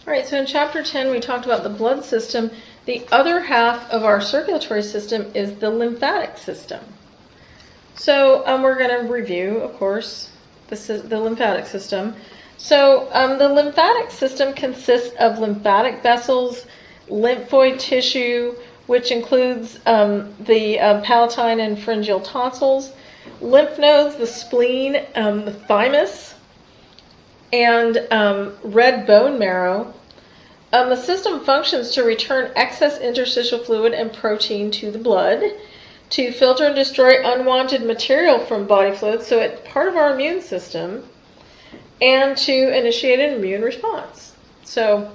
All right, so in chapter 10, we talked about the blood system. The other half of our circulatory system is the lymphatic system. So we're going to review, of course, this is the lymphatic system. So the lymphatic system consists of lymphatic vessels, lymphoid tissue, which includes the palatine and pharyngeal tonsils, lymph nodes, the spleen, the thymus, and red bone marrow. The system functions to return excess interstitial fluid and protein to the blood, to filter and destroy unwanted material from body fluids, so it's part of our immune system, and to initiate an immune response. So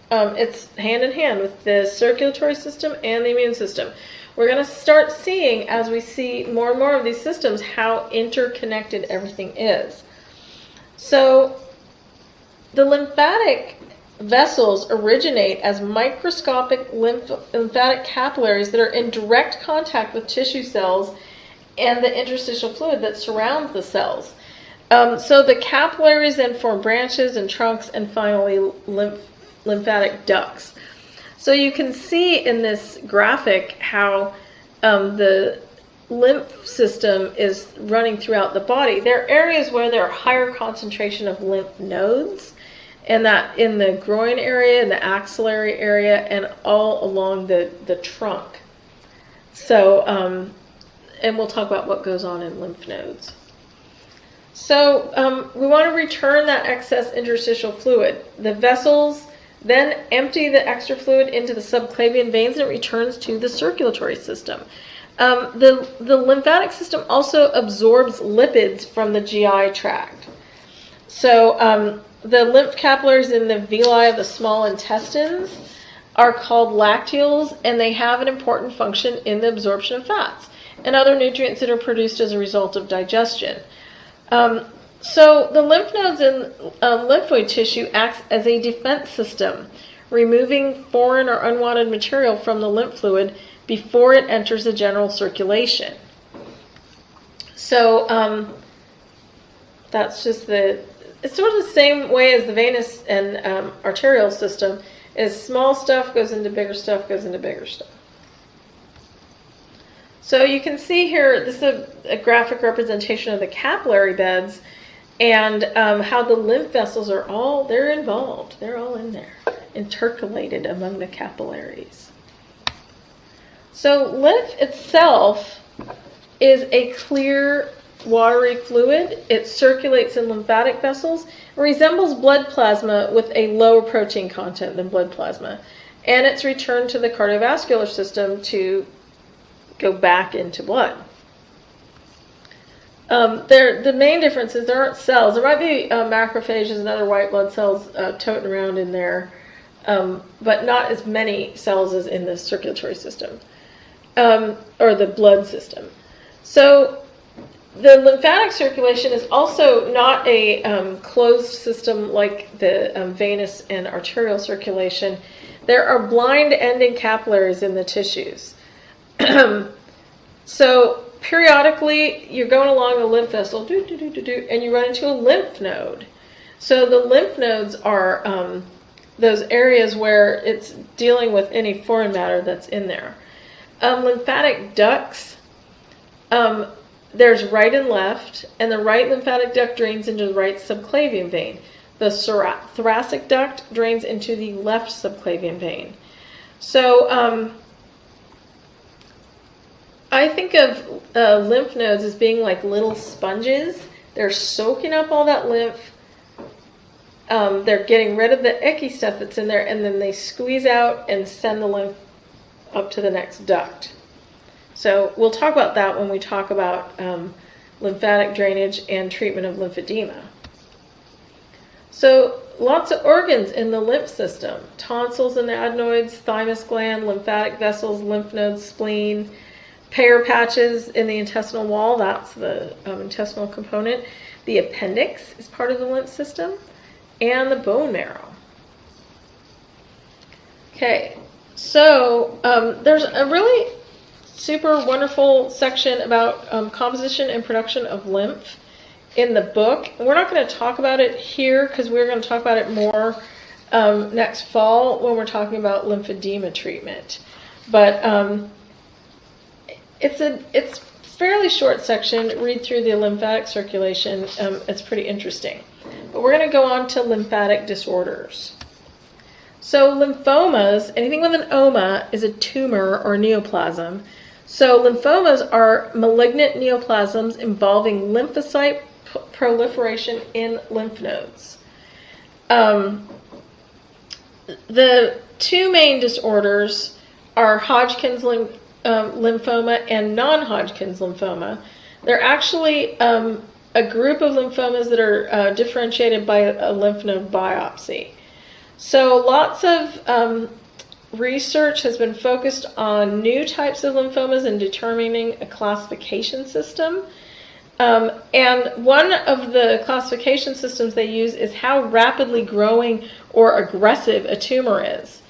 it's hand in hand with the circulatory system and the immune system. We're going to start seeing, as we see more and more of these systems, how interconnected everything is. So the lymphatic vessels originate as microscopic lymphatic capillaries that are in direct contact with tissue cells and the interstitial fluid that surrounds the cells. So the capillaries then form branches and trunks and finally lymphatic ducts. So you can see in this graphic how the lymph system is running throughout the body. There are areas where there are higher concentration of lymph nodes, and that in the groin area, in the axillary area, and all along the trunk. So, and we'll talk about what goes on in lymph nodes. So we want to return that excess interstitial fluid. The vessels then empty the extra fluid into the subclavian veins and it returns to the circulatory system. The lymphatic system also absorbs lipids from the GI tract. So the lymph capillaries in the villi of the small intestines are called lacteals, and they have an important function in the absorption of fats and other nutrients that are produced as a result of digestion. So the lymph nodes and lymphoid tissue acts as a defense system, removing foreign or unwanted material from the lymph fluid before it enters the general circulation. So that's just it's sort of the same way as the venous and arterial system, is small stuff goes into bigger stuff, goes into bigger stuff. So you can see here, this is a graphic representation of the capillary beds and how the lymph vessels are they're involved. They're all in there, intercalated among the capillaries. So lymph itself is a clear, watery fluid. It circulates in lymphatic vessels. It resembles blood plasma with a lower protein content than blood plasma. And it's returned to the cardiovascular system to go back into blood. The main difference is there aren't cells. There might be macrophages and other white blood cells toting around in there, but not as many cells as in the circulatory system, or the blood system. So the lymphatic circulation is also not a closed system like the venous and arterial circulation. There are blind ending capillaries in the tissues. So periodically you're going along the lymph vessel, and you run into a lymph node. So the lymph nodes are those areas where it's dealing with any foreign matter that's in there. Lymphatic ducts, there's right and left, and the right lymphatic duct drains into the right subclavian vein. The thoracic duct drains into the left subclavian vein. So I think of lymph nodes as being like little sponges. They're soaking up all that lymph. They're getting rid of the icky stuff that's in there, and then they squeeze out and send the lymph up to the next duct. So we'll talk about that when we talk about lymphatic drainage and treatment of lymphedema. So lots of organs in the lymph system: tonsils and the adenoids, thymus gland, lymphatic vessels, lymph nodes, spleen, Pear patches in the intestinal wall, that's the intestinal component. The appendix is part of the lymph system, and the bone marrow. Okay, so there's a really super wonderful section about composition and production of lymph in the book. We're not going to talk about it here because we're going to talk about it more next fall when we're talking about lymphedema treatment. But it's fairly short section. Read through the lymphatic circulation. It's pretty interesting. But we're going to go on to lymphatic disorders. So lymphomas, anything with an oma, is a tumor or neoplasm. So lymphomas are malignant neoplasms involving lymphocyte proliferation in lymph nodes. The two main disorders are Hodgkin's lymphoma and non-Hodgkin's lymphoma. They're actually a group of lymphomas that are differentiated by a lymph node biopsy. So lots of research has been focused on new types of lymphomas and determining a classification system. And one of the classification systems they use is how rapidly growing or aggressive a tumor is.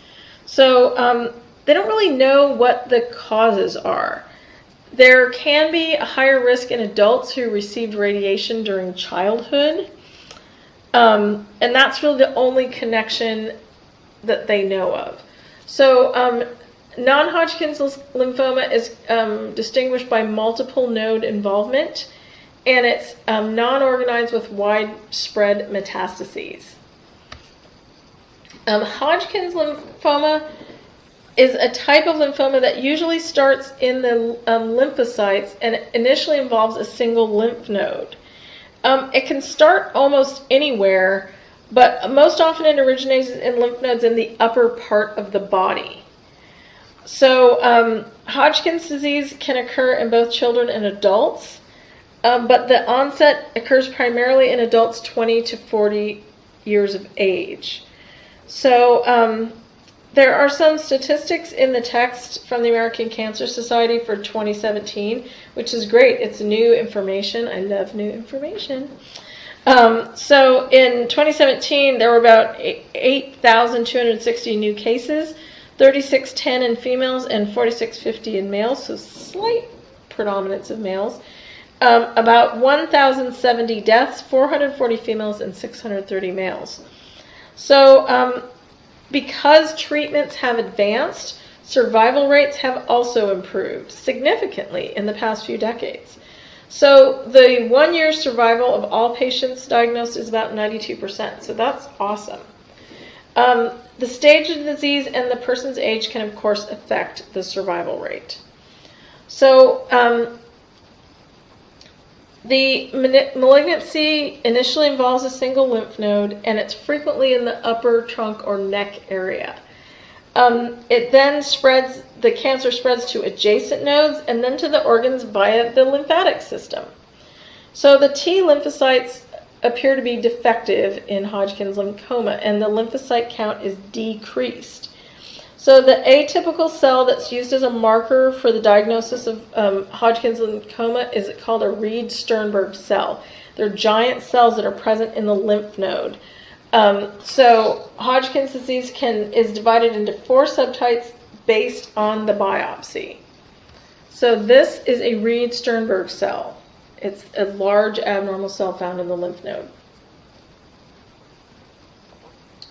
So they don't really know what the causes are. There can be a higher risk in adults who received radiation during childhood. And that's really the only connection that they know of. So non-Hodgkin's lymphoma is distinguished by multiple node involvement, and it's non-organized with widespread metastases. Hodgkin's lymphoma is a type of lymphoma that usually starts in the lymphocytes and initially involves a single lymph node. It can start almost anywhere, but most often it originates in lymph nodes in the upper part of the body. So Hodgkin's disease can occur in both children and adults, but the onset occurs primarily in adults 20 to 40 years of age. So there are some statistics in the text from the American Cancer Society for 2017, which is great. It's new information. I love new information. So in 2017, there were about 8,260 new cases, 3,610 in females and 4,650 in males, so slight predominance of males. About 1,070 deaths, 440 females and 630 males. So because treatments have advanced, survival rates have also improved significantly in the past few decades. So the 1-year survival of all patients diagnosed is about 92%, so that's awesome. The stage of the disease and the person's age can, of course, affect the survival rate. So the malignancy initially involves a single lymph node, and it's frequently in the upper trunk or neck area. It then spreads, the cancer spreads to adjacent nodes and then to the organs via the lymphatic system. So the T lymphocytes appear to be defective in Hodgkin's lymphoma, and the lymphocyte count is decreased. So the atypical cell that's used as a marker for the diagnosis of Hodgkin's lymphoma is called a Reed-Sternberg cell. They're giant cells that are present in the lymph node. So Hodgkin's disease is divided into 4 subtypes based on the biopsy. So this is a Reed-Sternberg cell. It's a large abnormal cell found in the lymph node.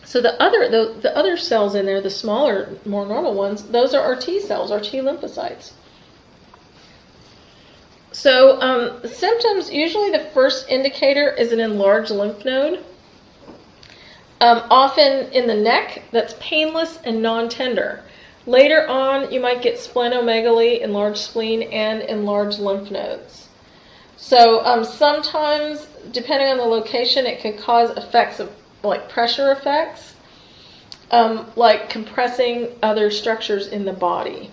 So the other cells in there, the smaller, more normal ones, those are our T cells, our T lymphocytes. So symptoms, usually the first indicator is an enlarged lymph node. Often in the neck, that's painless and non-tender. Later on, you might get splenomegaly, enlarged spleen, and enlarged lymph nodes. So sometimes, depending on the location, it can cause effects of like pressure effects, like compressing other structures in the body.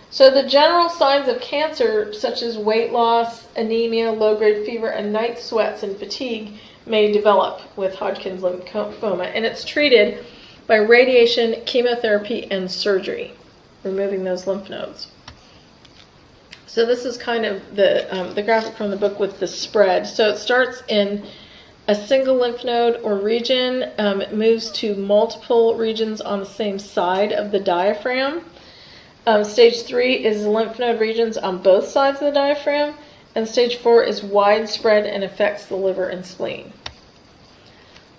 So the general signs of cancer, such as weight loss, anemia, low-grade fever, and night sweats and fatigue, may develop with Hodgkin's lymphoma, and it's treated by radiation, chemotherapy, and surgery, removing those lymph nodes. So this is kind of the graphic from the book with the spread. So it starts in a single lymph node or region. It moves to multiple regions on the same side of the diaphragm. Stage 3 is lymph node regions on both sides of the diaphragm, and stage 4 is widespread and affects the liver and spleen.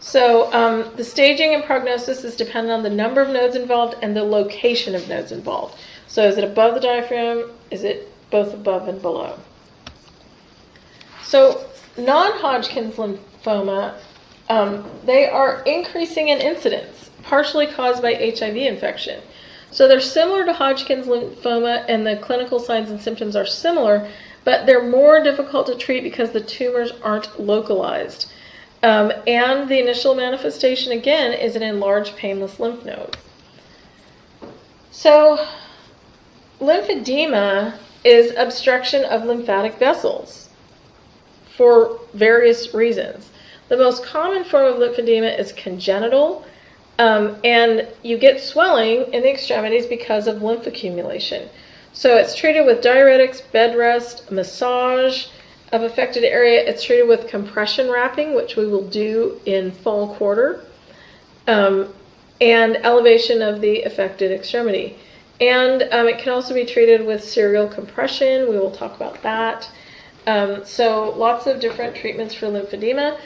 So the staging and prognosis is dependent on the number of nodes involved and the location of nodes involved. So is it above the diaphragm? Is it both above and below? So non-Hodgkin's lymphoma, they are increasing in incidence, partially caused by HIV infection. So they're similar to Hodgkin's lymphoma, and the clinical signs and symptoms are similar, but they're more difficult to treat because the tumors aren't localized. And the initial manifestation, again, is an enlarged painless lymph node. So lymphedema is obstruction of lymphatic vessels for various reasons. The most common form of lymphedema is congenital, and you get swelling in the extremities because of lymph accumulation. So it's treated with diuretics, bed rest, massage of affected area. It's treated with compression wrapping, which we will do in fall quarter, and elevation of the affected extremity. And it can also be treated with serial compression. We will talk about that. So lots of different treatments for lymphedema.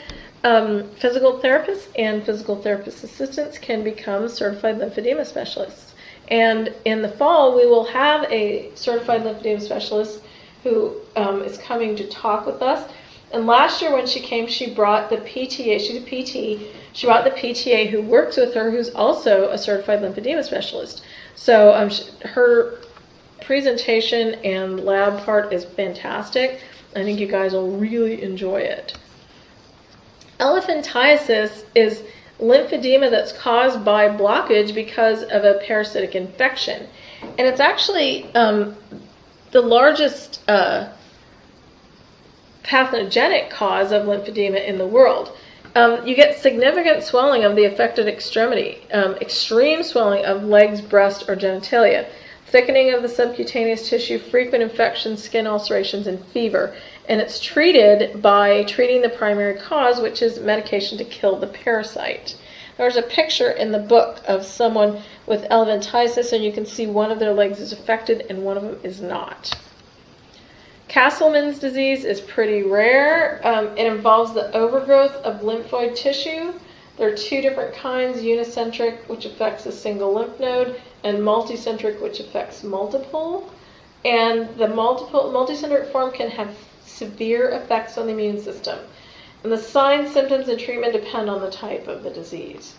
Physical therapists and physical therapist assistants can become certified lymphedema specialists. And in the fall, we will have a certified lymphedema specialist who is coming to talk with us. And last year when she came, she brought the PTA, she's a PT, she brought the PTA who works with her, who's also a certified lymphedema specialist. So her presentation and lab part is fantastic. I think you guys will really enjoy it. Elephantiasis is lymphedema that's caused by blockage because of a parasitic infection. And it's actually the largest pathogenic cause of lymphedema in the world. You get significant swelling of the affected extremity, extreme swelling of legs, breast, or genitalia, thickening of the subcutaneous tissue, frequent infections, skin ulcerations, and fever. And it's treated by treating the primary cause, which is medication to kill the parasite. There's a picture in the book of someone with elephantiasis, and you can see one of their legs is affected and one of them is not. Castlemans disease is pretty rare. It involves the overgrowth of lymphoid tissue. There are two different kinds, unicentric, which affects a single lymph node, and multicentric, which affects multiple. And the multicentric form can have severe effects on the immune system. And the signs, symptoms, and treatment depend on the type of the disease.